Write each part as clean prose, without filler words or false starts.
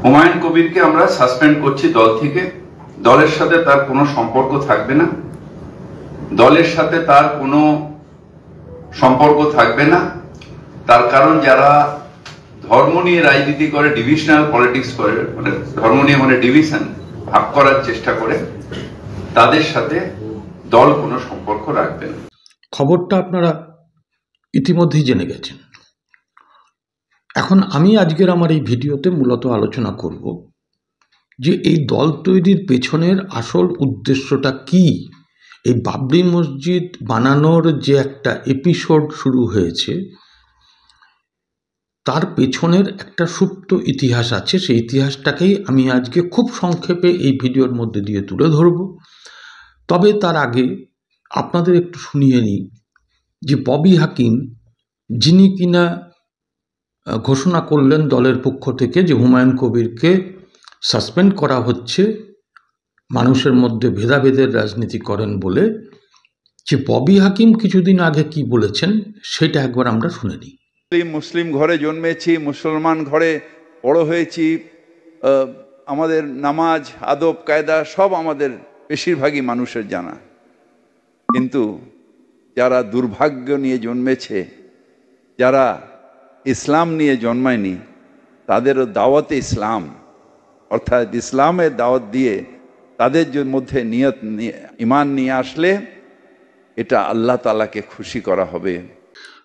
হুমায়ুন কবিরকে আমরা সাসপেন্ড করছি দল থেকে। দলের সাথে তার কোনো সম্পর্ক থাকবে না, দলের সাথে তার কোনো সম্পর্ক থাকবে না। তার কারণ যারা ধর্ম নিয়ে রাজনীতি করে, ডিভিশনাল পলিটিক্স করে, মানে ধর্ম নিয়ে মানে ডিভিশন, ভাগ করার চেষ্টা করে, তাদের সাথে দল কোনো সম্পর্ক রাখবে না। খবরটা আপনারা ইতিমধ্যেই জেনে গেছেন। এখন আমি আজকের আমার এই ভিডিওতে মূলত আলোচনা করব যে এই দল তৈরির পেছনের আসল উদ্দেশ্যটা কি। এই বাবরি মসজিদ বানানোর যে একটা এপিসোড শুরু হয়েছে, তার পেছনের একটা সুপ্ত ইতিহাস আছে। সেই ইতিহাসটাকেই আমি আজকে খুব সংক্ষেপে এই ভিডিওর মধ্যে দিয়ে তুলে ধরব। তবে তার আগে আপনাদের একটু শুনিয়ে নিই যে ববি হাকিম, যিনি কিনা ঘোষণা করলেন দলের পক্ষ থেকে যে হুমায়ুন কবিরকে সাসপেন্ড করা হচ্ছে, মানুষের মধ্যে ভেদাভেদের রাজনীতি করেন বলে, যে ববি হাকিম কিছুদিন আগে কি বলেছেন সেটা একবার আমরা শুনে নিই। মুসলিম ঘরে জন্মেছি, মুসলমান ঘরে বড় হয়েছি, আমাদের নামাজ, আদব, কায়দা সব আমাদের বেশিরভাগই মানুষের জানা। কিন্তু যারা দুর্ভাগ্য নিয়ে জন্মেছে, যারা ইসলাম নিয়ে জন্মায়নি, তাদেরও দাওয়াতে ইসলাম, অর্থাৎ ইসলামের দাওয়াত দিয়ে তাদের মধ্যে নিয়ত ইমান নিয়ে আসলে এটা আল্লাহ তাআলাকে খুশি করা হবে।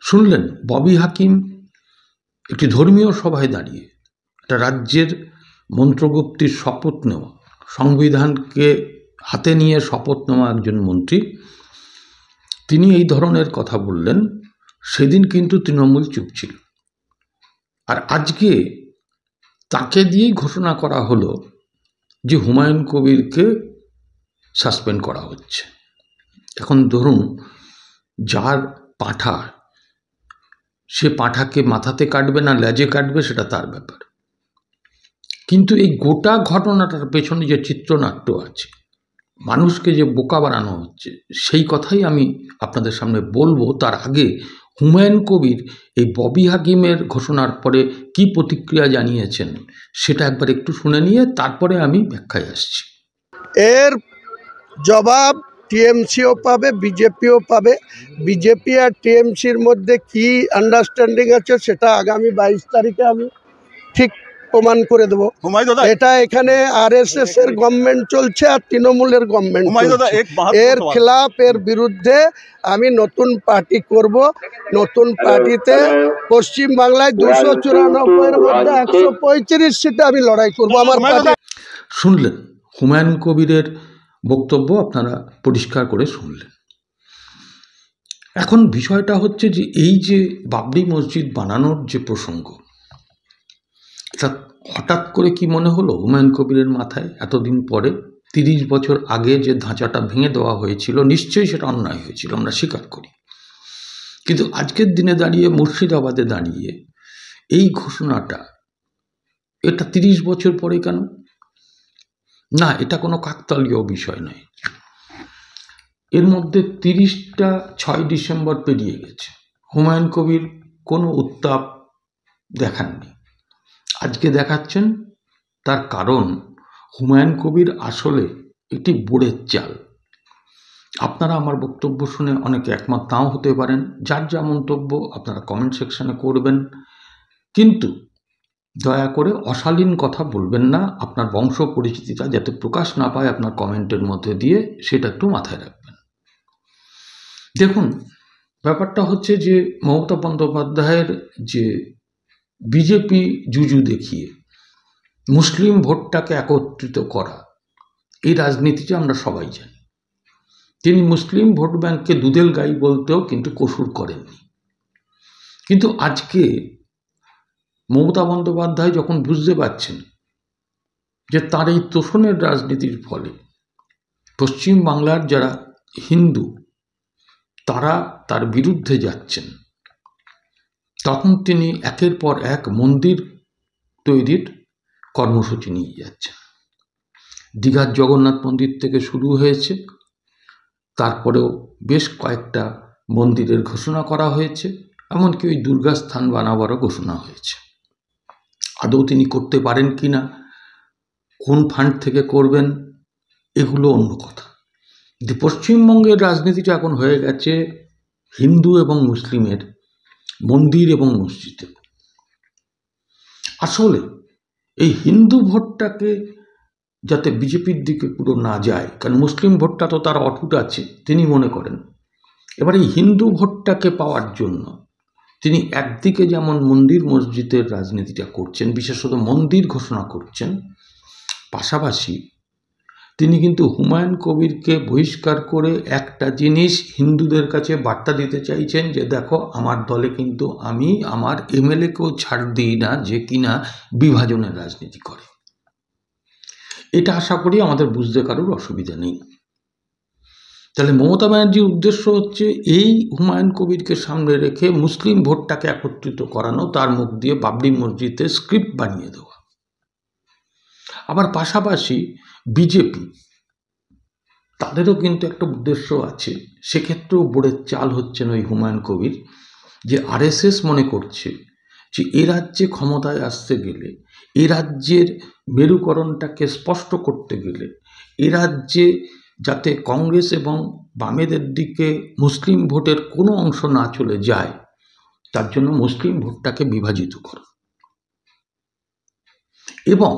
শুনলেন ববি হাকিম একটি ধর্মীয় সভায় দাঁড়িয়ে একটা রাজ্যের মন্ত্রগুপ্তির শপথ নেওয়া, সংবিধানকে হাতে নিয়ে শপথ নেওয়া একজন মন্ত্রী, তিনি এই ধরনের কথা বললেন। সেদিন কিন্তু তৃণমূল চুপ ছিল, আর আজকে তাকে দিয়েই ঘোষণা করা হলো যে হুমায়ুন কবিরকে সাসপেন্ড করা হচ্ছে। এখন ধরুন, যার পাঁঠা, সে পাঁঠাকে মাথাতে কাটবে না লেজে কাটবে সেটা তার ব্যাপার, কিন্তু এই গোটা ঘটনাটার পেছনে যে চিত্রনাট্য আছে, মানুষকে যে বোকা বানানো হচ্ছে, সেই কথাই আমি আপনাদের সামনে বলবো। তার আগে হুমায়ুন কবির এই ববি হাকিমের ঘোষণার পরে কি প্রতিক্রিয়া জানিয়েছেন সেটা একবার একটু শুনে নিয়ে তারপরে আমি ব্যাখ্যায় আসছি। এর জবাব টিএমসিও পাবে, বিজেপিও পাবে। বিজেপি আর টিএমসির মধ্যে কি আন্ডারস্ট্যান্ডিং আছে সেটা আগামী 22 তারিখে আমি ঠিক প্রমাণ করে দেবো। এটা এখানে আরএসএস এর গভর্নমেন্ট চলছে আর তৃণমূলের গভর্নমেন্ট চলছে। এর খেলাফ, এর বিরুদ্ধে আমি নতুন পার্টি করব। নতুন পার্টিতে পশ্চিম বাংলায় 294-এর মধ্যে 135 সিটে আমি লড়াই করব আমার পার্টি। শুনলেন হুমায়ুন কবিরের বক্তব্য, আপনারা পরিষ্কার করে শুনলেন। এখন বিষয়টা হচ্ছে যে এই যে বাবরি মসজিদ বানানোর যে প্রসঙ্গ, এটা হঠাৎ করে কি মনে হলো হুমায়ুন কবিরের মাথায়? এতদিন পরে 30 বছর আগে যে ধাঁচাটা ভেঙে দেওয়া হয়েছিল, নিশ্চয়ই সেটা অন্যায় হয়েছিল, আমরা স্বীকার করি। কিন্তু আজকের দিনে দাঁড়িয়ে, মুর্শিদাবাদে দাঁড়িয়ে এই ঘোষণাটা, এটা 30 বছর পরে কেন? না, এটা কোনো কাকতালীয় বিষয় নয়। এর মধ্যে 30টা 6 ডিসেম্বর পেরিয়ে গেছে, হুমায়ুন কবির কোনো উত্তাপ দেখাননি। আজকে দেখাচ্ছেন। তার কারণ হুমায়ুন কবির আসলে একটি বোড়ের চাল। আপনারা আমার বক্তব্য শুনে অনেকে একমত নাও হতে পারেন, যার যা মন্তব্য আপনারা কমেন্ট সেকশনে করবেন, কিন্তু দয়া করে অশালীন কথা বলবেন না। আপনার বংশ পরিচিতিটা যাতে প্রকাশ না পায় আপনার কমেন্টের মধ্যে দিয়ে, সেটা একটু মাথায় রাখবেন। দেখুন, ব্যাপারটা হচ্ছে যে মমতা বন্দ্যোপাধ্যায়ের যে বিজেপি জুজু দেখিয়ে মুসলিম ভোটটাকে একত্রিত করা, এই রাজনীতিটা আমরা সবাই জানি। তিনি মুসলিম ভোট ব্যাংককে দুধেল গাই বলতেও কিন্তু কসুর করেননি। কিন্তু আজকে মমতা বন্দ্যোপাধ্যায় যখন বুঝতে পারছেন যে তার এই তোষণের রাজনীতির ফলে পশ্চিম বাংলার যারা হিন্দু তারা তার বিরুদ্ধে যাচ্ছেন, তখন তিনি একের পর এক মন্দির তৈরির কর্মসূচি নিয়ে যাচ্ছেন। দীঘার জগন্নাথ মন্দির থেকে শুরু হয়েছে, তারপরেও বেশ কয়েকটা মন্দিরের ঘোষণা করা হয়েছে, এমনকি ওই দুর্গা স্থান বানাবারও ঘোষণা হয়েছে। আদৌ তিনি করতে পারেন কি না কোন ফান্ড থেকে করবেন এগুলো অন্য কথা। কিন্তু পশ্চিমবঙ্গের রাজনীতিটা এখন হয়ে গেছে হিন্দু এবং মুসলিমের মন্দির এবং মসজিদে। আসলে এই হিন্দু ভোটটাকে যাতে বিজেপির দিকে পুরো না যায়, কারণ মুসলিম ভোটটা তো তার অটুট আছে তিনি মনে করেন, এবার এই হিন্দু ভোটটাকে পাওয়ার জন্য তিনি একদিকে যেমন মন্দির মসজিদের রাজনীতিটা করছেন, বিশেষত মন্দির ঘোষণা করছেন, পাশাপাশি তিনি কিন্তু হুমায়ুন কবিরকে বহিষ্কার করে একটা জিনিস হিন্দুদের কাছে বার্তা দিতে চাইছেন যে দেখো আমার দলে কিন্তু আমি আমার এমএলএকেও ছাড় দিই না যে কিনা বিভাজনের রাজনীতি করে। এটা আশা করি আমাদের বুঝতে কারোর অসুবিধা নেই। তাহলে মমতা ব্যানার্জির উদ্দেশ্য হচ্ছে এই হুমায়ুন কবিরকে সামনে রেখে মুসলিম ভোটটাকে একত্রিত করানো, তার মুখ দিয়ে বাবরি মসজিদে স্ক্রিপ্ট বানিয়ে দেওয়া। আবার পাশাপাশি বিজেপি তাদেরও কিন্তু একটা উদ্দেশ্য আছে, সেক্ষেত্রেও বোর্ডের চাল হচ্ছেন ওই হুমায়ুন কবির, যে আরএসএস মনে করছে যে এ রাজ্যে ক্ষমতায় আসতে গেলে, এ রাজ্যের মেরুকরণটাকে স্পষ্ট করতে গেলে, এ রাজ্যে যাতে কংগ্রেস এবং বামেদের দিকে মুসলিম ভোটের কোনো অংশ না চলে যায়, তার জন্য মুসলিম ভোটটাকে বিভাজিত করো। এবং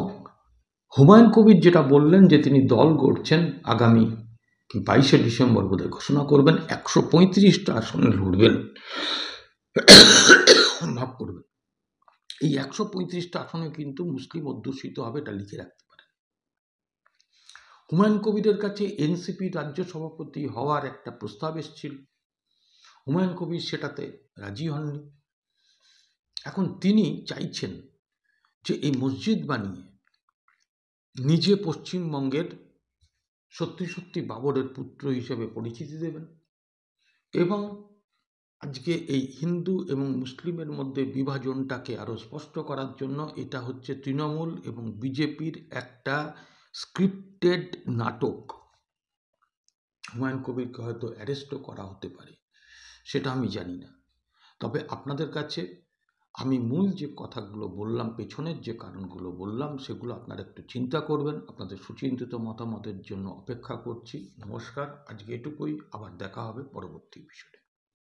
হুমায়ুন কবির যেটা বললেন যে তিনি দল গড়ছেন, আগামী 22শে ডিসেম্বর বোধহয় ঘোষণা করবেন, 135টা আসনে লড়বেন। ভাব করবেন এই 135টা আসনে কিন্তু মুসলিম অধ্যুষিত হবে, এটা লিখে রাখতে পারেন। হুমায়ুন কবিরের কাছে এনসিপি রাজ্য সভাপতি হওয়ার একটা প্রস্তাব এসেছিল, হুমায়ুন কবির সেটাতে রাজি হননি। এখন তিনি চাইছেন যে এই মসজিদ বানিয়ে নিজে পশ্চিমবঙ্গের সত্যি সত্যি বাবরের পুত্র হিসেবে পরিচিতি দেবেন এবং আজকে এই হিন্দু এবং মুসলিমের মধ্যে বিভাজনটাকে আরও স্পষ্ট করার জন্য এটা হচ্ছে তৃণমূল এবং বিজেপির একটা স্ক্রিপ্টেড নাটক। হুমায়ুন কবিরকে হয়তো অ্যারেস্টও করা হতে পারে, সেটা আমি জানি না। তবে আপনাদের কাছে আমি মূল যে কথাগুলো বললাম, পেছনের যে কারণগুলো বললাম, সেগুলো আপনারা একটু চিন্তা করবেন। আপনাদের সুচিন্তিত মতামতের জন্য অপেক্ষা করছি। নমস্কার, আজকে এটুকুই, আবার দেখা হবে পরবর্তী বিষয়ে।